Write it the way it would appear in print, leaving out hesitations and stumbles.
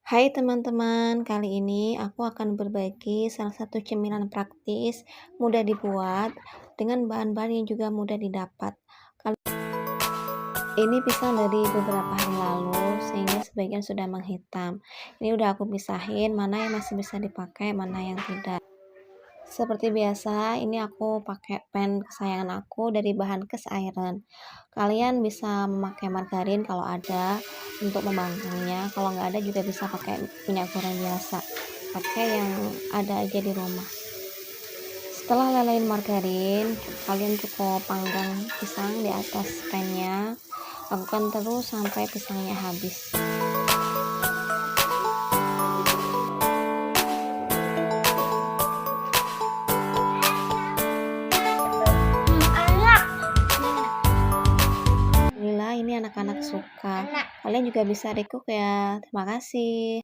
Hai teman-teman, kali ini aku akan berbagi salah satu cemilan praktis, mudah dibuat, dengan bahan-bahan yang juga mudah didapat. Ini pisang dari beberapa hari lalu, sehingga sebagian sudah menghitam. Ini udah aku pisahin, mana yang masih bisa dipakai, mana yang tidak. Seperti biasa, ini aku pakai pan kesayangan aku dari bahan cast iron. Kalian bisa memakai margarin kalau ada untuk memangangnya. Kalau nggak ada juga bisa pakai minyak goreng biasa. Pakai yang ada aja di rumah. Setelah lelehin margarin, kalian cukup panggang pisang di atas pannya. Lakukan terus sampai pisangnya habis. Alhamdulillah ini anak-anak suka. Kalian juga bisa recook ya. Terima kasih.